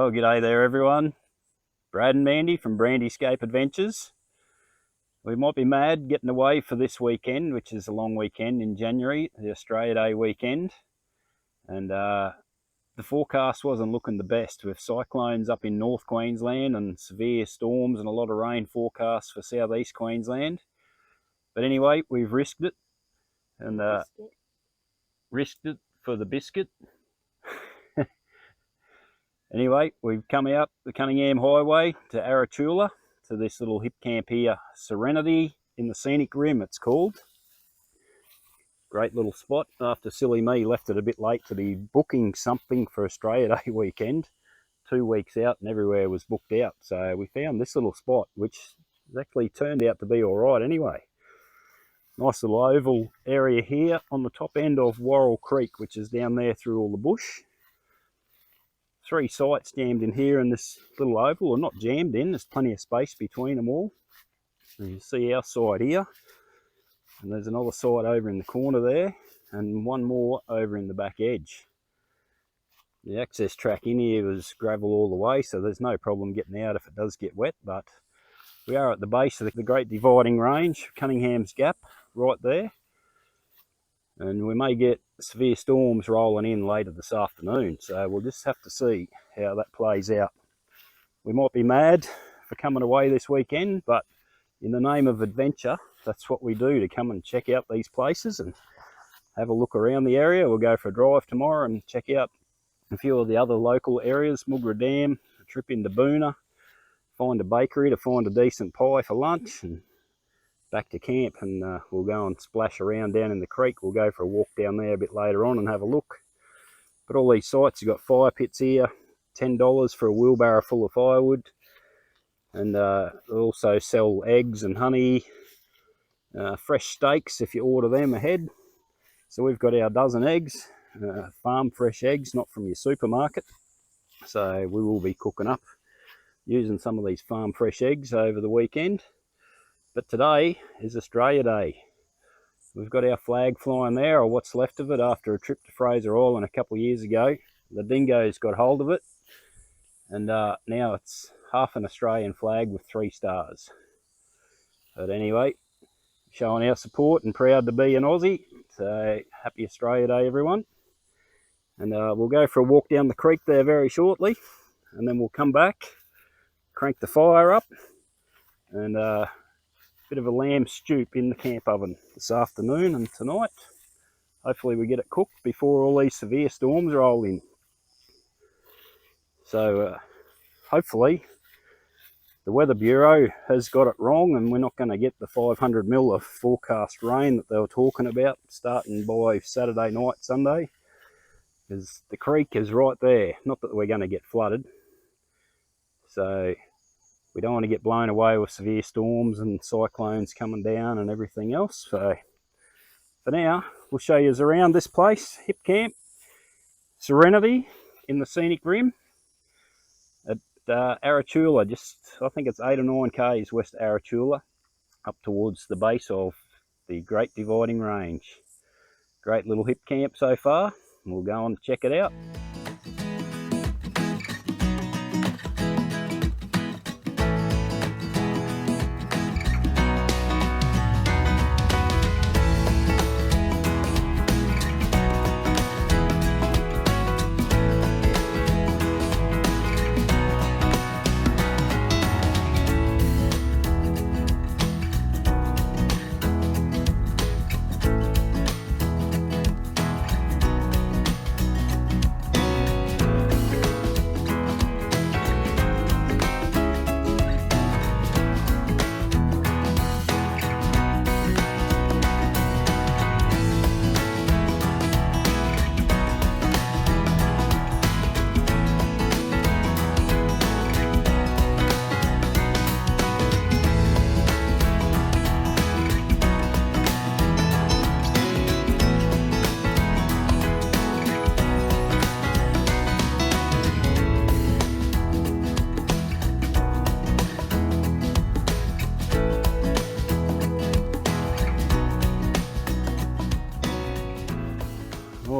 Well, g'day there everyone. Brad and Mandy from Brandyscape Adventures. We might be mad getting away for this weekend, which is a long weekend in January, the Australia Day weekend. And the forecast wasn't looking the best, with cyclones up in North Queensland and severe storms and a lot of rain forecast for southeast Queensland. But anyway, we've risked it, and risked it for the biscuit. Anyway, we've come out the Cunningham Highway to Arachula, to this little Hipcamp here, Serenity in the SCENIC RIM it's called. Great little spot. After silly me left it a bit late to be booking something for Australia Day weekend. 2 weeks out and everywhere was booked out. So we found this little spot, which has actually turned out to be all right anyway. Nice little oval area here on the top end of Warrill Creek, which is down there through all the bush. 3 sites jammed in here in this little oval, or not jammed in, there's plenty of space between them all. And you see our side here, and there's another site over in the corner there, and one more over in the back edge. The access track in here was gravel all the way, so there's no problem getting out if it does get wet, but we are at the base of the Great Dividing Range, Cunningham's Gap, right there. And we may get severe storms rolling in later this afternoon, so we'll just have to see how that plays out. We might be mad for coming away this weekend, but in the name of adventure, that's what we do, to come and check out these places and have a look around the area. We'll go for a drive tomorrow and check out a few of the other local areas, Mugra Dam, a trip into Boona, find a bakery to find a decent pie for lunch, and back to camp, and we'll go and splash around down in the creek. We'll go for a walk down there a bit later on and have a look. But all these sites, you've got fire pits here, $10 for a wheelbarrow full of firewood, and they also sell eggs and honey, fresh steaks if you order them ahead. So we've got our dozen eggs, farm fresh eggs, not from your supermarket. So we will be cooking up using some of these farm fresh eggs over the weekend. But today is Australia Day. We've got our flag flying there, or what's left of it, after a trip to Fraser Island a couple of years ago. The dingoes got hold of it, and now it's half an Australian flag with 3 stars. But anyway, showing our support and proud to be an Aussie. So happy Australia Day everyone. And we'll go for a walk down the creek there very shortly, and then we'll come back, crank the fire up, and bit of a lamb stewp in the camp oven this afternoon and tonight. Hopefully we get it cooked before all these severe storms roll in. So hopefully the Weather Bureau has got it wrong, and we're not going to get the 500 mil of forecast rain that they were talking about starting by Saturday night, Sunday, because the creek is right there. Not that we're going to get flooded, so we don't want to get blown away with severe storms and cyclones coming down and everything else. So for now, we'll show you around this place, Hipcamp, Serenity in the SCENIC RIM at Arachula. Just, I think it's 8 or 9 k's west of Arachula, up towards the base of the Great Dividing Range. Great little Hipcamp so far. We'll go and check it out.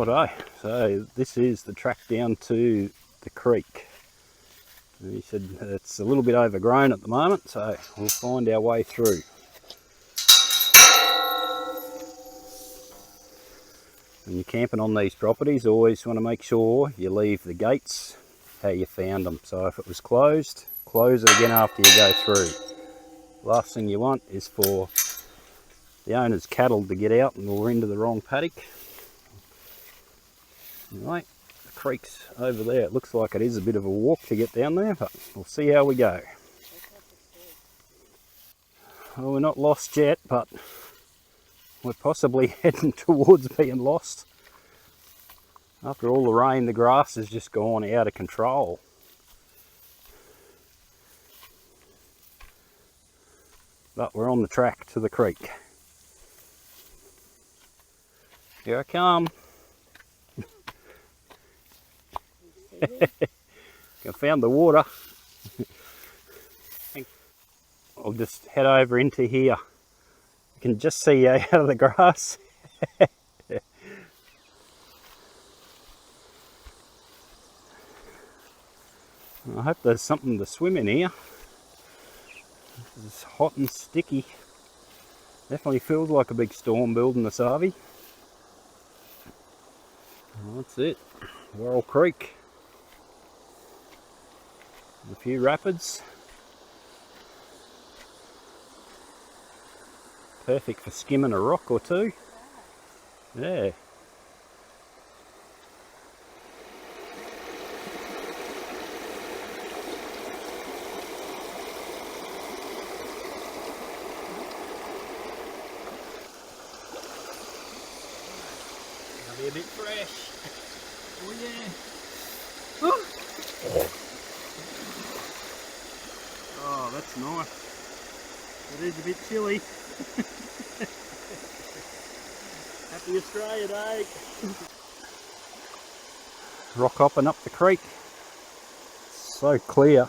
Righto, so this is the track down to the creek. He said it's a little bit overgrown at the moment, so we'll find our way through. When you're camping on these properties, always want to make sure you leave the gates how you found them. So if it was closed, close it again after you go through. Last thing you want is for the owner's cattle to get out and we're into the wrong paddock. Anyway, the creek's over there. It looks like it is a bit of a walk to get down there, but we'll see how we go. Well, we're not lost yet, but we're possibly heading towards being lost. After all the rain, the grass has just gone out of control. But we're on the track to the creek. Here I come. I found the water. I'll just head over into here. You can just see out of the grass. I hope there's something to swim in here. It's hot and sticky. Definitely feels like a big storm building this RV. Well, that's it. Warrill Creek. A few rapids. Perfect for skimming a rock or two. Yeah. It'll be a bit fresh. Oh yeah. Oh, that's nice. It is a bit chilly. Happy Australia Day. Rock hopping up the creek. So clear.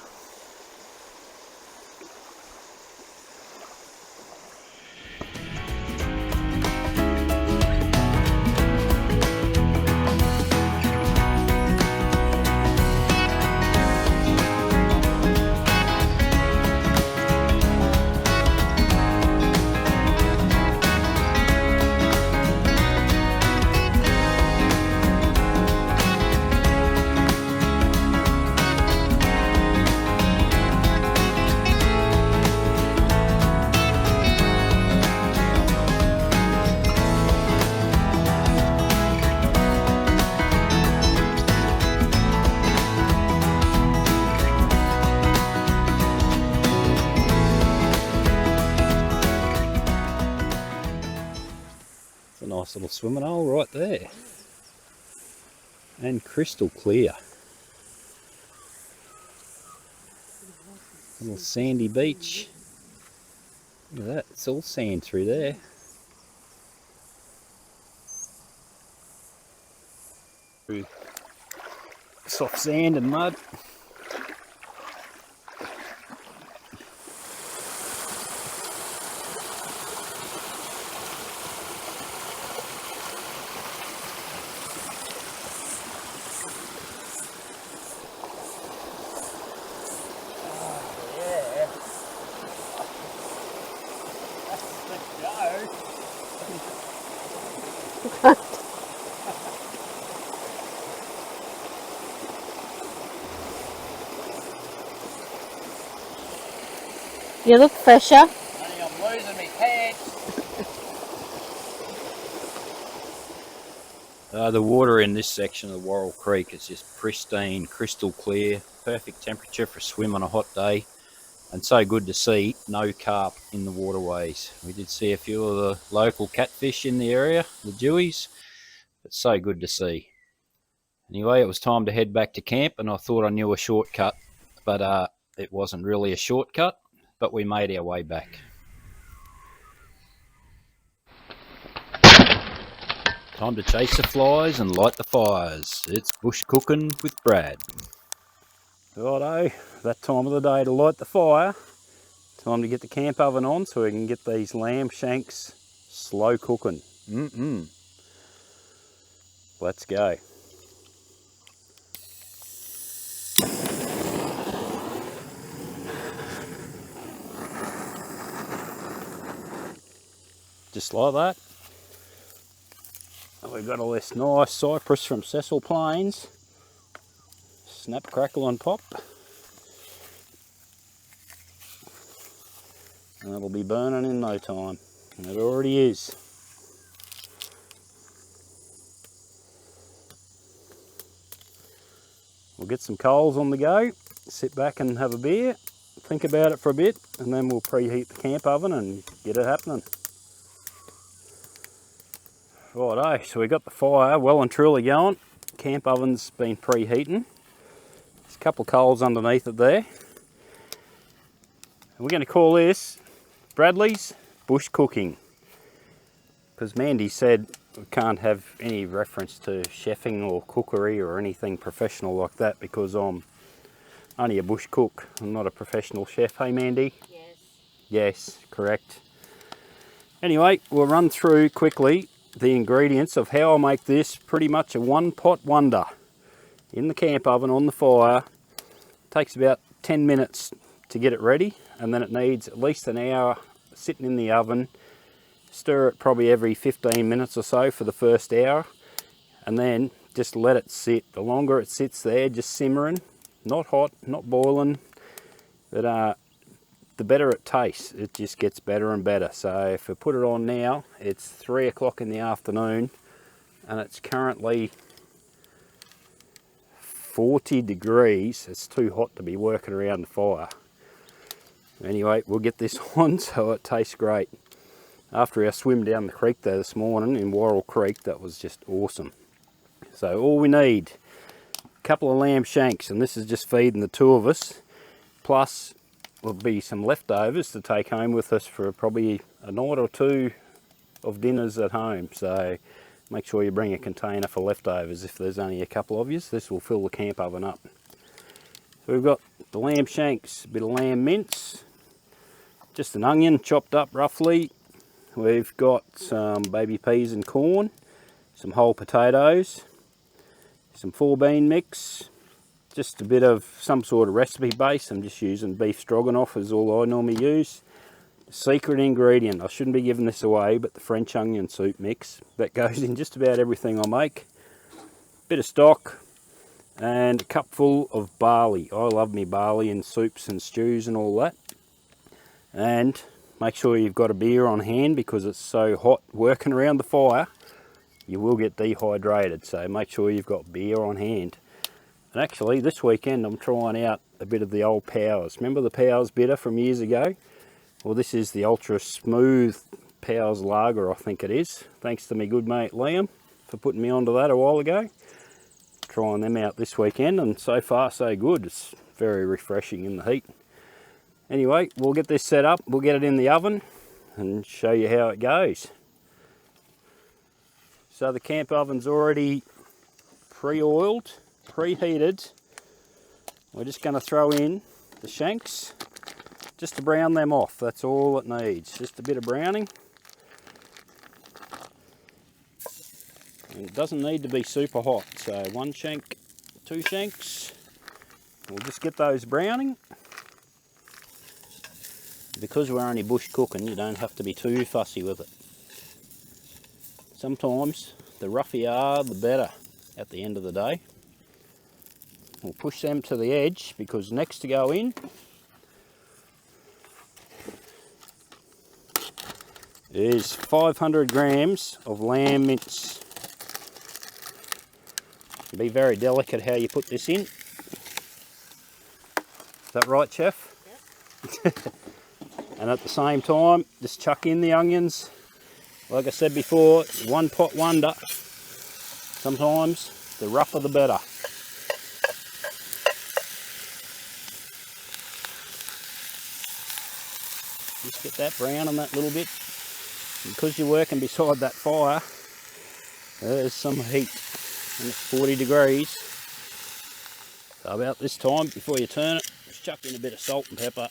Nice little swimming hole right there, and crystal clear. Little sandy beach. Look at that, it's all sand through there. Through soft sand and mud. You look fresher. I'm losing my pants. The water in this section of the Warrill Creek is just pristine, crystal clear, perfect temperature for a swim on a hot day, and so good to see no carp in the waterways. We did see a few of the local catfish in the area, the dewies. It's so good to see. Anyway, it was time to head back to camp, and I thought I knew a shortcut, but it wasn't really a shortcut, but we made our way back. Time to chase the flies and light the fires. It's bush cooking with Brad. Righto, that time of the day to light the fire. Time to get the camp oven on so we can get these lamb shanks slow cooking. Let's go. just like that. And we've got all this nice cypress from Cecil Plains. Snap, crackle and pop. And it'll be burning in no time. And it already is. We'll get some coals on the go, sit back and have a beer, think about it for a bit, and then we'll preheat the camp oven and get it happening. Righto, so we got the fire well and truly going. Camp oven's been preheating. There's a couple of coals underneath it there. And we're going to call this Bradley's Bush Cooking, because Mandy said we can't have any reference to chefing or cookery or anything professional like that because I'm only a bush cook. I'm not a professional chef. Hey Mandy? Yes. Yes, correct. Anyway, we'll run through quickly the ingredients of how I make this pretty much a one pot wonder in the camp oven on the fire. It takes about 10 minutes to get it ready, and then it needs at least an hour sitting in the oven. Stir it probably every 15 minutes or so for the first hour, and then just let it sit. The longer it sits there, just simmering, not hot, not boiling, but the better it tastes. It just gets better and better. So if we put it on now, it's 3 o'clock in the afternoon, and it's currently 40 degrees. It's too hot to be working around the fire. Anyway, we'll get this on so it tastes great. After our swim down the creek there this morning in Warrill Creek, that was just awesome. So all we need, a couple of lamb shanks, and this is just feeding the two of us, plus will be some leftovers to take home with us for probably a night or two of dinners at home. So make sure you bring a container for leftovers if there's only a couple of you. This will fill the camp oven up. So we've got the lamb shanks, a bit of lamb mince, just an onion chopped up roughly. We've got some baby peas and corn, some whole potatoes, some 4-bean mix, just a bit of some sort of recipe base. I'm just using beef stroganoff is all I normally use. The secret ingredient, I shouldn't be giving this away, but the French onion soup mix. That goes in just about everything I make. Bit of stock and a cupful of barley. I love me barley in soups and stews and all that. And make sure you've got a beer on hand because it's so hot working around the fire, you will get dehydrated. So make sure you've got beer on hand. And actually this weekend I'm trying out a bit of the old Powers. Remember the Powers bitter from years ago? Well, this is the ultra smooth Powers lager, I think it is. Thanks to my good mate Liam for putting me onto that a while ago. Trying them out this weekend, and so far so good. It's very refreshing in the heat. Anyway, we'll get this set up, we'll get it in the oven and show you how it goes. So the camp oven's already pre-oiled, preheated. We're just going to throw in the shanks just to brown them off. That's all it needs, just a bit of browning. And it doesn't need to be super hot, so 1 shank, 2 shanks. We'll just get those browning. Because we're only bush cooking, you don't have to be too fussy with it. Sometimes the rougher you are, the better at the end of the day. We'll push them to the edge because next to go in is 500 grams of lamb mince. Be very delicate how you put this in. Is that right, Chef? Yep. And at the same time, just chuck in the onions. Like I said before, 1 pot wonder. Sometimes the rougher the better. Just get that brown on that little bit. Because you're working beside that fire, there's some heat. And it's 40 degrees. So about this time, before you turn it, just chuck in a bit of salt and pepper.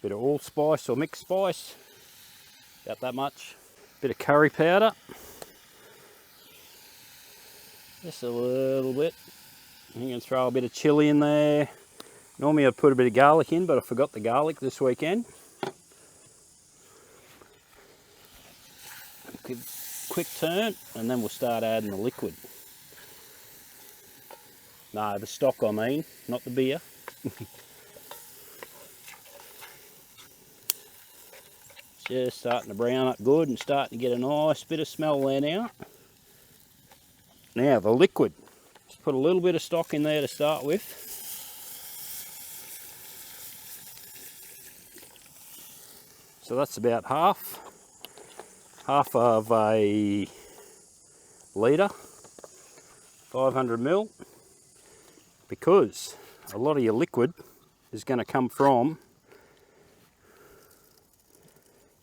Bit of allspice or mixed spice, about that much. Bit of curry powder, just a little bit. You can throw a bit of chilli in there, Normally I'd put a bit of garlic in, but I forgot the garlic this weekend. Quick turn, and then we'll start adding the liquid. No, the stock I mean, not the beer. Just starting to brown up good and starting to get a nice bit of smell there now. Now the liquid. Just put a little bit of stock in there to start with. So that's about half of a litre, 500 ml, because a lot of your liquid is going to come from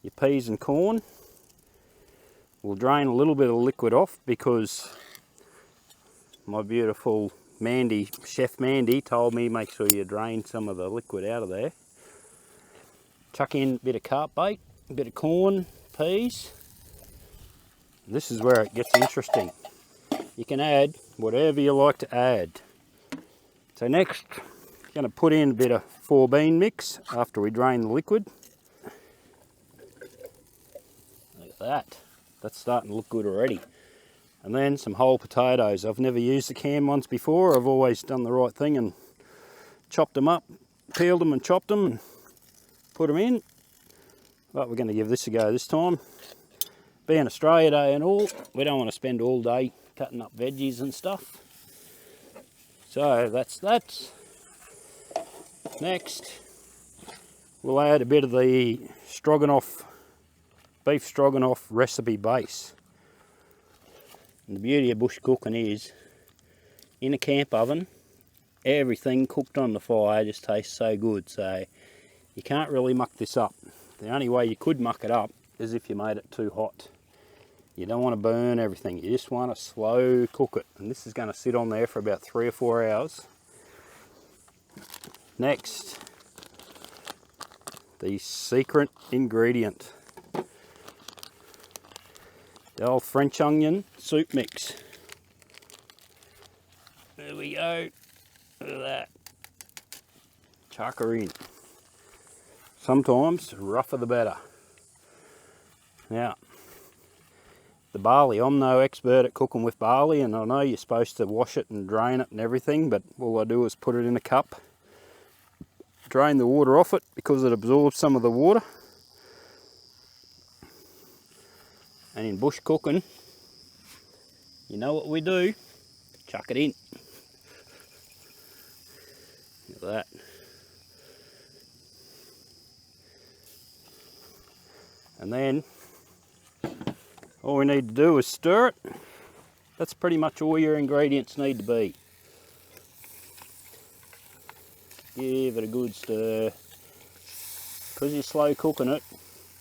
your peas and corn. We'll drain a little bit of liquid off because my beautiful Mandy, Chef Mandy, told me make sure you drain some of the liquid out of there. Chuck in a bit of carp bait, a bit of corn, peas. This is where it gets interesting. You can add whatever you like to add. So next, I'm going to put in a bit of 4-bean mix after we drain the liquid. Look at that. That's starting to look good already. And then some whole potatoes. I've never used the canned ones before. I've always done the right thing and chopped them up, peeled them and chopped them and put them in. But we're going to give this a go this time. Being Australia Day and all, we don't want to spend all day cutting up veggies and stuff. So that's that. Next, we'll add a bit of the stroganoff, beef stroganoff recipe base. And the beauty of bush cooking is, in a camp oven, everything cooked on the fire just tastes so good. So you can't really muck this up. The only way you could muck it up is if you made it too hot. You don't want to burn everything. You just want to slow cook it. And this is going to sit on there for about 3 or 4 hours. Next, the secret ingredient. The old French onion soup mix. There we go. Look at that. Chuck her in. Sometimes rougher the better. Now, the barley, I'm no expert at cooking with barley, and I know you're supposed to wash it and drain it and everything, but all I do is put it in a cup, drain the water off it because it absorbs some of the water. And in bush cooking, you know what we do? Chuck it in. Look at that. And then all we need to do is stir it. That's pretty much all your ingredients need to be. Give it a good stir. Because you're slow cooking it,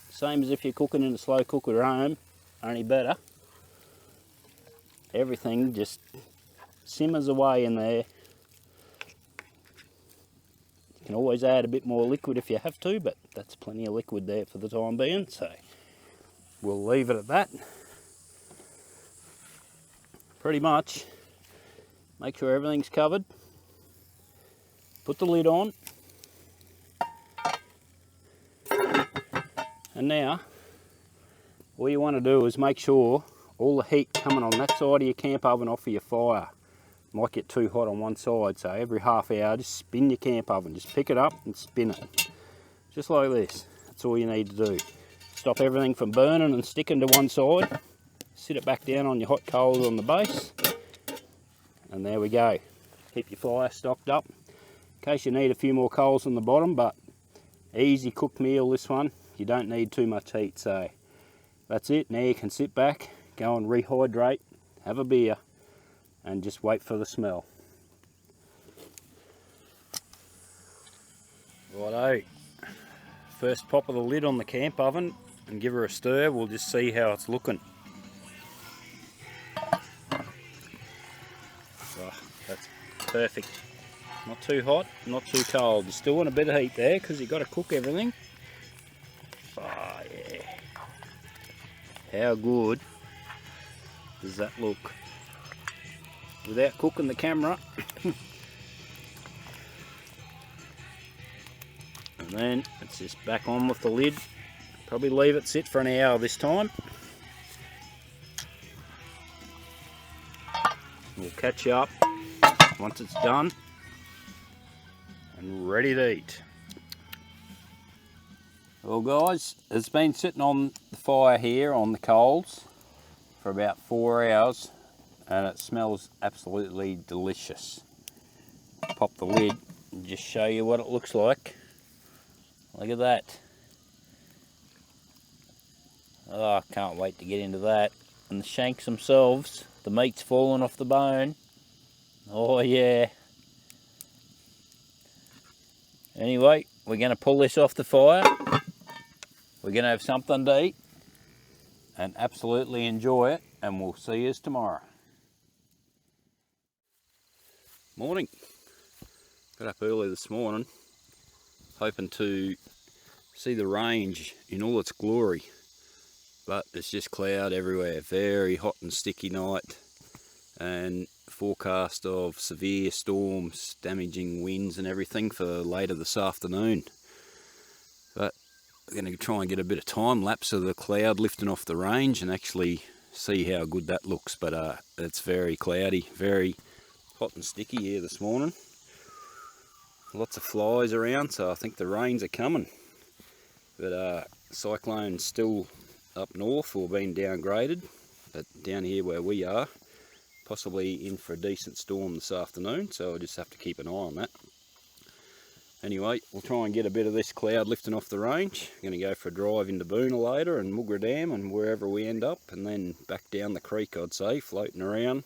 same as if you're cooking in a slow cooker at home, only better. Everything just simmers away in there. You can always add a bit more liquid if you have to, but that's plenty of liquid there for the time being, so we'll leave it at that. Pretty much, make sure everything's covered. Put the lid on. And now, all you want to do is make sure all the heat coming on that side of your camp oven off of your fire. Might get too hot on one side, so every half hour just spin your camp oven. Just pick it up and spin it. Just like this. That's all you need to do. Stop everything from burning and sticking to one side. Sit it back down on your hot coals on the base. And there we go. Keep your fire stocked up in case you need a few more coals on the bottom, but easy cooked meal this one. You don't need too much heat, so that's it. Now you can sit back, go and rehydrate, have a beer, and just wait for the smell. Righto. First pop of the lid on the camp oven and give her a stir. We'll just see how it's looking. Oh, that's perfect. Not too hot, not too cold. You still want a bit of heat there because you've got to cook everything. Oh yeah. How good does that look? Without cooking the camera. And then it's just back on with the lid. Probably leave it sit for an hour this time. We'll catch you up once it's done and ready to eat. Well guys, it's been sitting on the fire here on the coals for about 4 hours and it smells absolutely delicious. Pop the lid and just show you what it looks like. Look at that. Oh, I can't wait to get into that. And the shanks themselves, the meat's falling off the bone. Oh yeah. Anyway, we're going to pull this off the fire. We're going to have something to eat and absolutely enjoy it, and we'll see you tomorrow. Morning. Got up early this morning, hoping to see the range in all its glory, but it's just cloud everywhere. Very hot and sticky night, and forecast of severe storms, damaging winds and everything for later this afternoon. But we're going to try and get a bit of time lapse of the cloud lifting off the range and actually see how good that looks. But it's very cloudy, very hot and sticky here this morning. Lots of flies around, so I think the rains are coming. But cyclone's still up north or been downgraded, but down here where we are, possibly in for a decent storm this afternoon, so I'll just have to keep an eye on that. Anyway, we'll try and get a bit of this cloud lifting off the range. I'm going to go for a drive into Boona later and Mugra Dam and wherever we end up, and then back down the creek, I'd say, floating around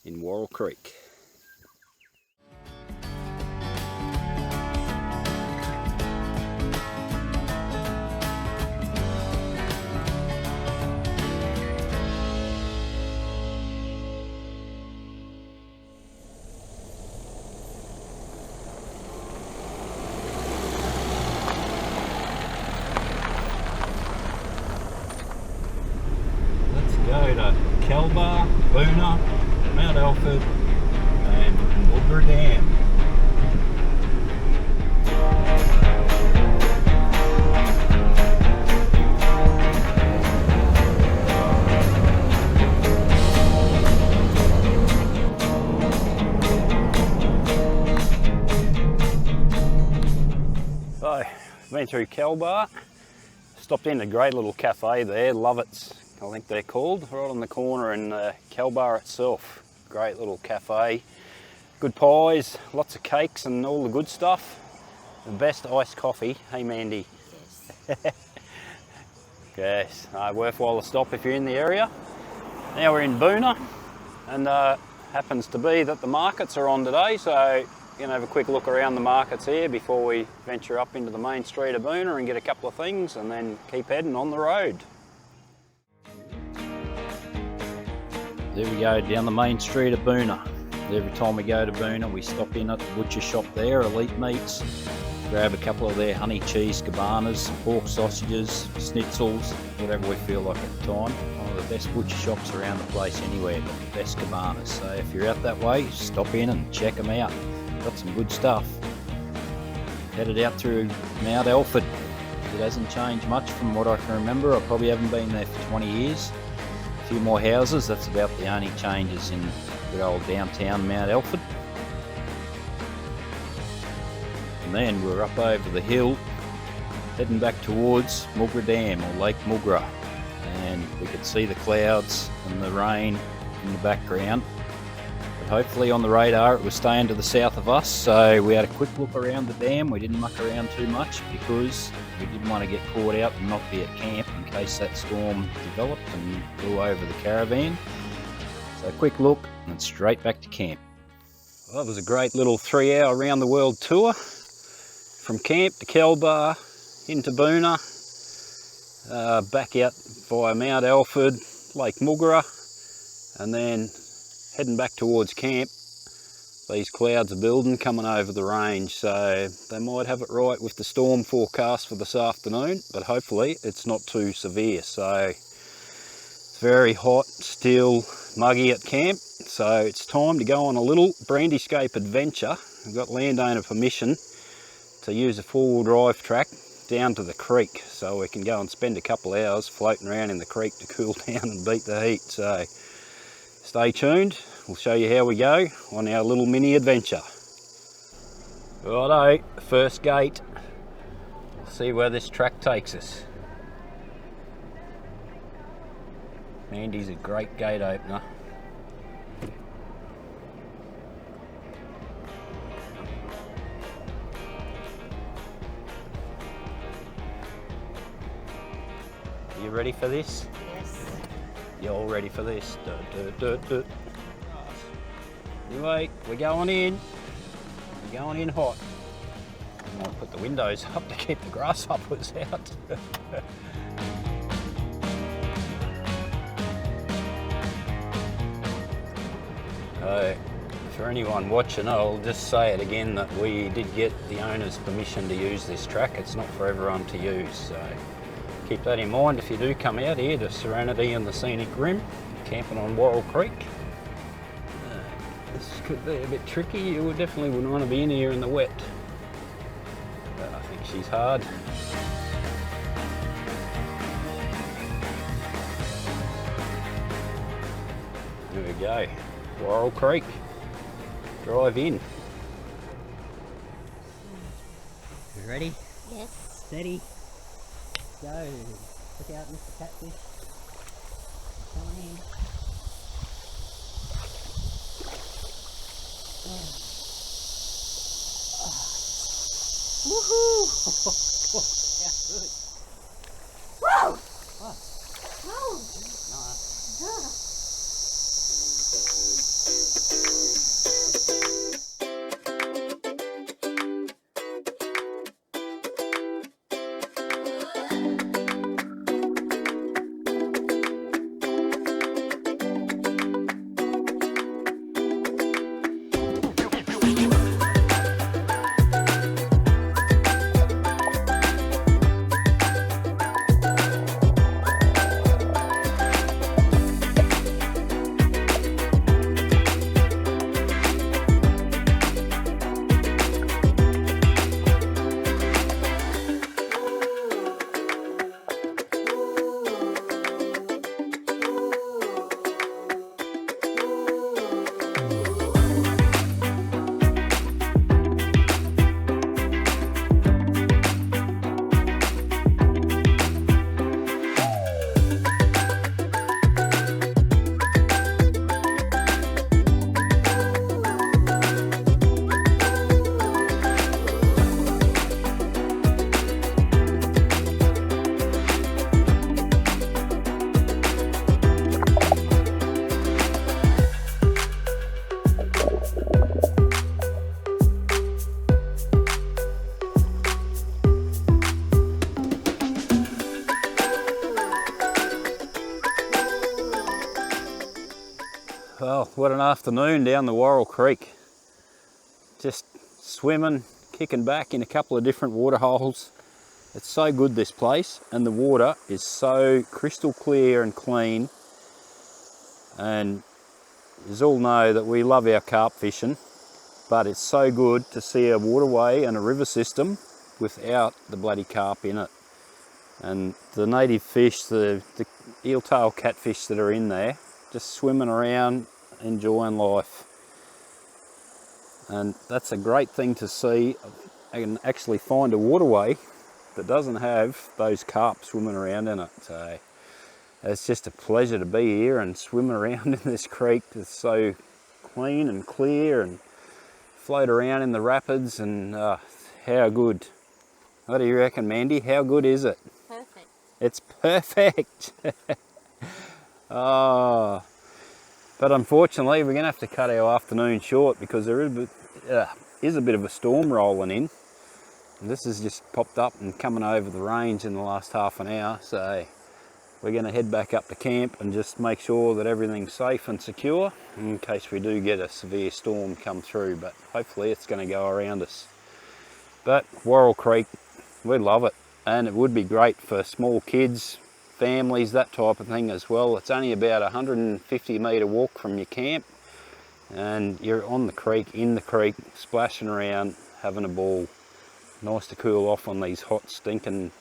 in Warrill Creek. Go to Kelbar, Boona, Mount Alfred and Mugra Dam. So, been through Kelbar, stopped in a great little cafe there, Lovett's, I think they're called, right on the corner in Kelbar itself. Great little cafe, good pies, lots of cakes and all the good stuff. The best iced coffee, hey Mandy? Yes. Yes, worthwhile a stop if you're in the area. Now we're in Boona, and happens to be that the markets are on today, so we're going to have a quick look around the markets here before we venture up into the main street of Boona and get a couple of things and then keep heading on the road. There we go, down the main street of Boona. Every time we go to Boona, we stop in at the butcher shop there, Elite Meats, grab a couple of their honey cheese cabanas, pork sausages, schnitzels, whatever we feel like at the time. One of the best butcher shops around the place anywhere, but the best cabanas. So if you're out that way, stop in and check them out. Got some good stuff. Headed out through Mount Alfred. It hasn't changed much from what I can remember. I probably haven't been there for 20 years. A few more houses, that's about the only changes in the old downtown Mount Alfred. And then we're up over the hill, heading back towards Mugra Dam or Lake Mugra. And we could see the clouds and the rain in the background. But hopefully on the radar it was staying to the south of us, so we had a quick look around the dam. We didn't muck around too much because we didn't want to get caught out and not be at camp in case that storm developed and blew over the caravan. So a quick look and straight back to camp. Well, that was a great little 3-hour round the world tour from camp to Kelbar, into Boona, back out via Mount Alfred, Lake Mugra, and then heading back towards camp. These clouds are building, coming over the range, so they might have it right with the storm forecast for this afternoon, but hopefully it's not too severe. So it's very hot, still muggy at camp, so it's time to go on a little Brandyscape adventure. We've got landowner permission to use a four-wheel drive track down to the creek, so we can go and spend a couple of hours floating around in the creek to cool down and beat the heat. So stay tuned, we'll show you how we go on our little mini adventure. Righto, first gate. See where this track takes us. Mandy's a great gate opener. Are you ready for this? Yes. You're all ready for this. Anyway, we're going in. We're going in hot. I might put the windows up to keep the grasshoppers out. For anyone watching, I'll just say it again that we did get the owner's permission to use this track. It's not for everyone to use, so keep that in mind if you do come out here to Serenity and the Scenic Rim, camping on Warrill Creek. This could be a bit tricky. You definitely wouldn't want to be in here in the wet. But I think she's hard. There we go. Warrill Creek. Drive in. You ready? Yes. Steady. Go. Look out, Mr. Catfish. Come on in. Woohoo! Yeah, good. Whoa! Oh, Whoa! nice. Well, what an afternoon down the Warrill Creek. Just swimming, kicking back in a couple of different water holes. It's so good, this place, and the water is so crystal clear and clean. And you all know that we love our carp fishing, but it's so good to see a waterway and a river system without the bloody carp in it. And the native fish, the eel-tail catfish that are in there, just swimming around, enjoying life. And that's a great thing to see. I can actually find a waterway that doesn't have those carp swimming around in it. So it's just a pleasure to be here and swim around in this creek. It's so clean and clear, and float around in the rapids, and how good. What do you reckon, Mandy? How good is it? Perfect. It's perfect. Oh, but unfortunately we're going to have to cut our afternoon short because there is a bit of a storm rolling in. And this has just popped up and coming over the range in the last half an hour, so we're going to head back up to camp and just make sure that everything's safe and secure in case we do get a severe storm come through, but hopefully it's going to go around us. But Warrill Creek, we love it, and it would be great for small kids, families, that type of thing as well. It's only about a 150 metre walk from your camp, and you're on the creek, in the creek, splashing around, having a ball. Nice to cool off on these hot, stinking,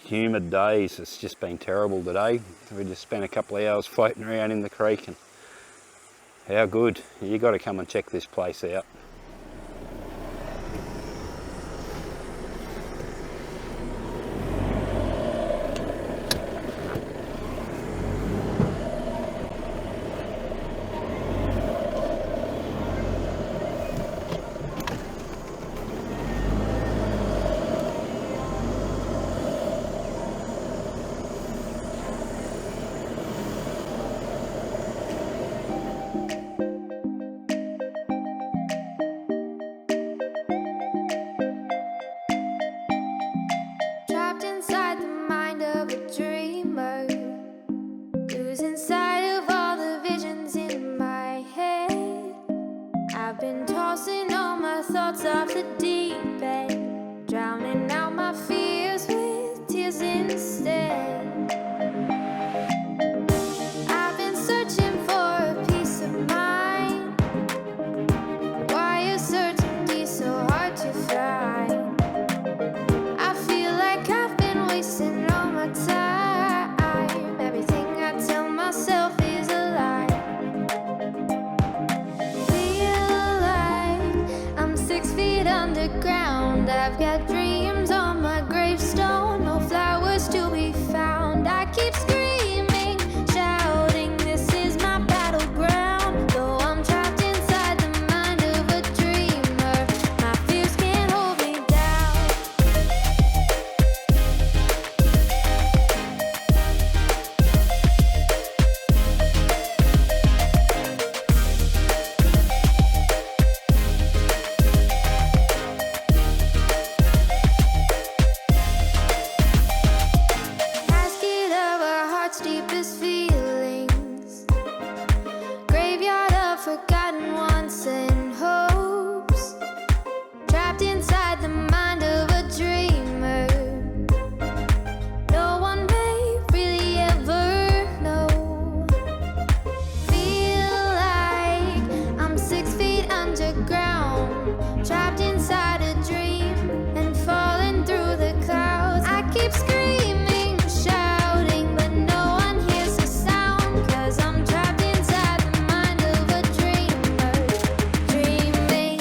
humid days. It's just been terrible today. We just spent a couple of hours floating around in the creek, and how good. You got to come and check this place out. Trapped inside the mind of a dreamer, losing sight of all the visions in my head. I've been tossing all my thoughts off the deep end, drowning out my fears with tears instead. I've been searching for a peace of mind. Why is certainty so hard to find? I feel like I've been wasting all my time. Everything I tell myself is a lie. Feel like I'm 6 feet underground. I've got dreams on my gravestone, no flowers to be found. I keep screaming, shouting, this is my battleground. Though I'm trapped inside the mind of a dreamer, my fears can't hold me down. Casket of our heart's deepest feelings, graveyard of forgotten wants and hopes, trapped inside the mind of a dreamer. No one may really ever know. Feel like I'm 6 feet underground, trapped inside a dream and falling through the clouds. I keep screaming, shouting, but no one hears the sound, 'cause I'm trapped inside the mind of a dreamer, dreaming.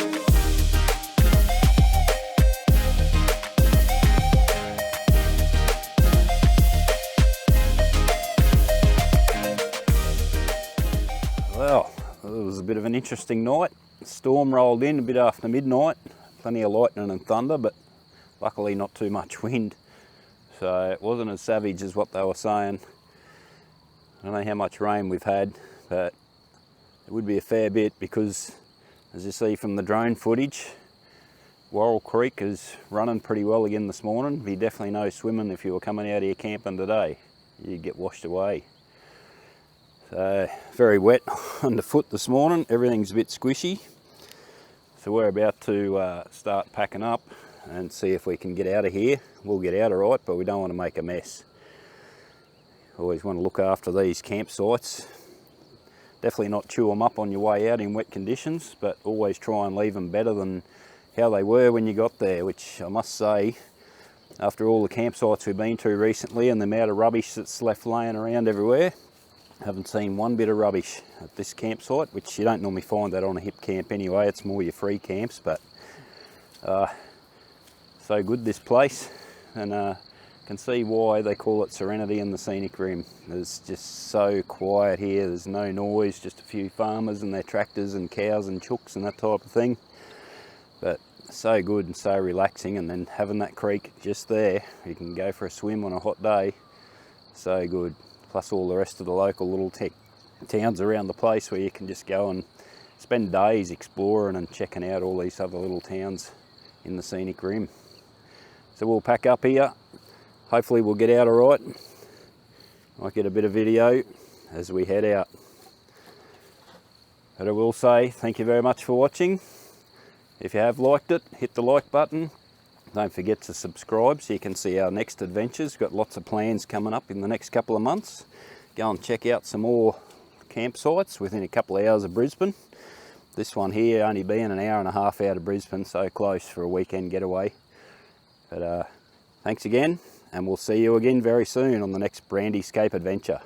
Well, it was a bit of an interesting night. The storm rolled in a bit after midnight. Plenty of lightning and thunder, but luckily not too much wind. So it wasn't as savage as what they were saying. I don't know how much rain we've had, but it would be a fair bit because, as you see from the drone footage, Warrill Creek is running pretty well again this morning. Be definitely no swimming if you were coming out here camping today. You'd get washed away. So very wet underfoot this morning. Everything's a bit squishy. So we're about to start packing up and see if we can get out of here. We'll get out all right, but we don't want to make a mess. Always want to look after these campsites. Definitely not chew them up on your way out in wet conditions, but always try and leave them better than how they were when you got there, which I must say, after all the campsites we've been to recently and the amount of rubbish that's left laying around everywhere, I haven't seen one bit of rubbish at this campsite, which you don't normally find that on a Hipcamp anyway. It's more your free camps, but so good this place, and can see why they call it Serenity in the Scenic Rim. It's just so quiet here. There's no noise, just a few farmers and their tractors and cows and chooks and that type of thing. But so good and so relaxing, and then having that creek just there, you can go for a swim on a hot day. So good. Plus all the rest of the local little towns around the place where you can just go and spend days exploring and checking out all these other little towns in the Scenic Rim. So we'll pack up here. Hopefully we'll get out all right. Might get a bit of video as we head out. But I will say thank you very much for watching. If you have liked it, hit the like button. Don't forget to subscribe so you can see our next adventures. Got lots of plans coming up in the next couple of months. Go and check out some more campsites within a couple of hours of Brisbane. This one here only being an hour and a half out of Brisbane, so close for a weekend getaway. But thanks again, and we'll see you again very soon on the next Brandyscape adventure.